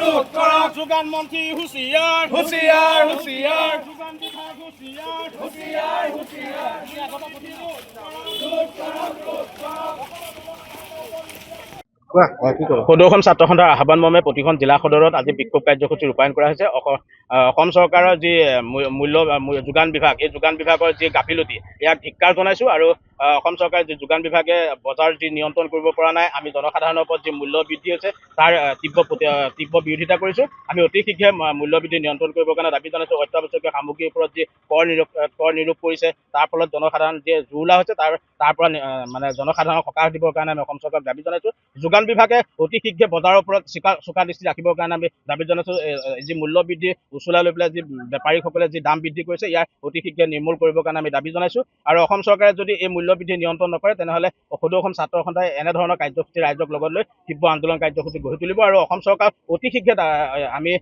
ৰোধ কৰক যোগান মন্ত্ৰী হুঁচিয়াৰ হুঁচিয়াৰ হুঁচিয়াৰ যোগান বিভাগ হুঁচিয়াৰ হুঁচিয়াৰ হুঁচিয়াৰ সদৌ অসম ছাত্ৰ সন্থাৰ আহ্বান মৰ্মে প্ৰতিখন জিলা সদৰত আজি বিক্ষোভ কাৰ্যসূচী ৰূপায়ণ কৰা হৈছে। অসম চৰকাৰৰ যি যোগান বিভাগ, এই যোগান বিভাগৰ যি গাফিলতি, ইয়াক ধিক্কাৰ জনাইছোঁ। আৰু অসম চৰকাৰে যি যোগান বিভাগে বজাৰ যি নিয়ন্ত্ৰণ কৰিব পৰা নাই, আমি জনসাধাৰণৰ ওপৰত যি মূল্য বৃদ্ধি হৈছে তাৰ তীব্ৰ বিৰোধিতা কৰিছোঁ। আমি অতি শীঘ্ৰে মূল্য বৃদ্ধি নিয়ন্ত্ৰণ কৰিবৰ কাৰণে দাবী জনাইছোঁ। অত্যাৱশ্যকীয় সামগ্ৰীৰ ওপৰত যি কৰ নিৰোপ কৰিছে, তাৰ ফলত জনসাধাৰণ যি জুৰুলা হৈছে, তাৰ পৰা মানে জনসাধাৰণক সকাহ দিবৰ কাৰণে আমি অসম চৰকাৰক দাবী জনাইছোঁ। যোগান বিভাগে অতি শীঘ্ৰে বজাৰৰ ওপৰত চোকা দৃষ্টি ৰাখিবৰ কাৰণে আমি দাবী জনাইছোঁ। যি মূল্য বৃদ্ধি উচলাই লৈ পেলাই যি বেপাৰীসকলে যি দাম বৃদ্ধি কৰিছে, ইয়াক অতি শীঘ্ৰে নিৰ্মূল কৰিবৰ কাৰণে আমি দাবী জনাইছোঁ। আৰু অসম চৰকাৰে যদি এই মূল্য বৃদ্ধি নিয়ন্ত্ৰণ নকৰে, তেনেহ'লে সদৌ অসম ছাত্ৰ সন্থাই এনেধৰণৰ কাৰ্যসূচী ৰাইজক লগত লৈ তীব্ৰ আন্দোলন কাৰ্যসূচী গঢ়ি তুলিব। আৰু অসম চৰকাৰ অতি শীঘ্ৰে আমি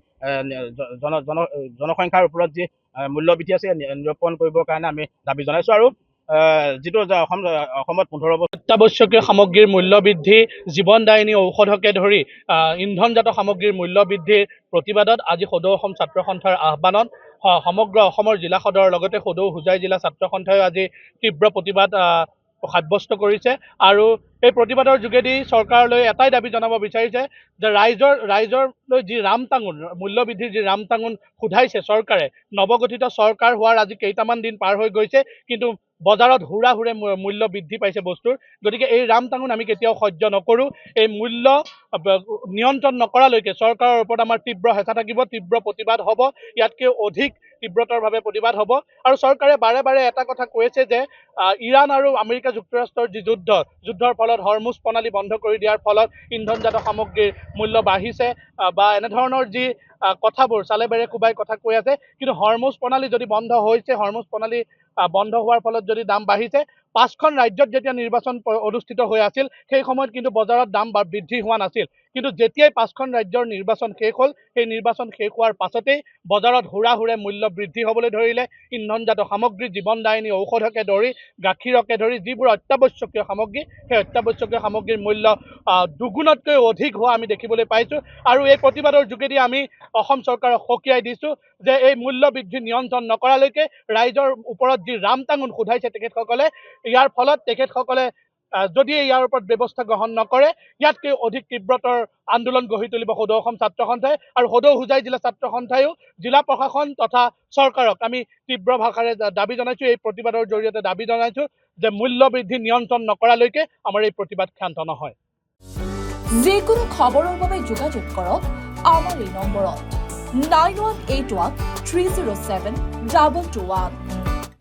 জনসংখ্যাৰ ওপৰত যি মূল্য বৃদ্ধি আছে নিৰূপণ কৰিবৰ কাৰণে আমি দাবী জনাইছোঁ। আৰু যিটো অসমত 15 বছৰ অত্যাৱশ্যকীয় সামগ্ৰীৰ মূল্য বৃদ্ধি, জীৱনদায়িনী ঔষধকে ধৰি ইন্ধনজাত সামগ্ৰীৰ মূল্য বৃদ্ধিৰ প্ৰতিবাদত আজি সদৌ অসম ছাত্ৰ সন্থাৰ আহ্বানত সমগ্ৰ অসমৰ জিলা সদৰৰ লগতে সদৌ হোজাই জিলা ছাত্ৰ সন্থাই আজি তীব্ৰ প্ৰতিবাদ সাব্যস্ত কৰিছে। আৰু এই প্ৰতিবাদৰ যোগেদি চৰকাৰলৈ এটাই দাবী জনাব বিচাৰিছে যে ৰাইজৰলৈ যি ৰামটাঙোন মূল্য বৃদ্ধিৰ যি ৰামটাঙোন সোধাইছে চৰকাৰে, নৱগঠিত চৰকাৰ হোৱাৰ আজি কেইটামান দিন পাৰ হৈ গৈছে, কিন্তু বজাৰত হুৰে মূল্য বৃদ্ধি পাইছে বস্তুৰ। গতিকে এই ৰামটাঙোন আমি কেতিয়াও সহ্য নকৰোঁ। এই মূল্য নিয়ন্ত্ৰণ নকৰালৈকে চৰকাৰৰ ওপৰত আমাৰ তীব্ৰ হেঁচা থাকিব, তীব্ৰ প্ৰতিবাদ হ'ব, ইয়াতকৈ অধিক তীব্ৰতৰভাৱে প্ৰতিবাদ হ'ব। আৰু চৰকাৰে বাৰে বাৰে এটা কথা কৈছে যে ইৰাণ আৰু আমেৰিকা যুক্তৰাষ্ট্ৰৰ যি যুদ্ধৰ ফলত হৰমুজ প্ৰণালী বন্ধ কৰি দিয়াৰ ফলত ইন্ধনজাত সামগ্ৰীৰ মূল্য বাঢ়িছে বা এনেধৰণৰ যি কথাবোৰ চালে বেৰে কোবাই কথা কৈ আছে। কিন্তু হৰমুজ প্ৰণালী যদি বন্ধ হৈছে, হৰমুজ প্ৰণালী বন্ধ হোৱাৰ ফলত যদি দাম বাঢ়িছে, 5খন ৰাজ্যত যেতিয়া নিৰ্বাচন অনুষ্ঠিত হৈ আছিল, সেই সময়ত কিন্তু বজাৰত দাম বৃদ্ধি হোৱা নাছিল। কিন্তু যেতিয়াই 5খন ৰাজ্যৰ নিৰ্বাচন শেষ হ'ল, সেই নিৰ্বাচন শেষ হোৱাৰ পাছতেই বজাৰত হুৰে মূল্য বৃদ্ধি হ'বলৈ ধৰিলে। ইন্ধনজাত সামগ্ৰী, জীৱনদায়িনী ঔষধকে ধৰি গাখীৰকে ধৰি যিবোৰ অত্যাৱশ্যকীয় সামগ্ৰী, সেই অত্যাৱশ্যকীয় সামগ্ৰীৰ মূল্য দুগুণতকৈ অধিক হোৱা আমি দেখিবলৈ পাইছোঁ। আৰু এই প্ৰতিবাদৰ যোগেদি আমি অসম চৰকাৰক সকীয়াই দিছোঁ যে এই মূল্য বৃদ্ধি নিয়ন্ত্ৰণ নকৰালৈকে ৰাইজৰ ওপৰত যি ৰামটাঙোন সোধাইছে তেখেতসকলে, ইয়াৰ ফলত তেখেতসকলে যদি ইয়াৰ ওপৰত ব্যৱস্থা গ্ৰহণ নকৰে, ইয়াতকৈ অধিক তীব্ৰতৰ আন্দোলন গঢ়ি তুলিব সদৌ অসম ছাত্ৰ সন্থাই। আৰু সদৌ হোজাই জিলা ছাত্ৰ সন্থায়ো জিলা প্ৰশাসন তথা চৰকাৰক আমি তীব্ৰ ভাষাৰে দাবী জনাইছোঁ, এই প্ৰতিবাদৰ জৰিয়তে দাবী জনাইছোঁ যে মূল্য বৃদ্ধি নিয়ন্ত্ৰণ নকৰালৈকে আমাৰ এই প্ৰতিবাদ ক্ষান্ত নহয়। যিকোনো খবৰৰ বাবে যোগাযোগ কৰক আমাৰ এই নম্বৰত 9181 307 221।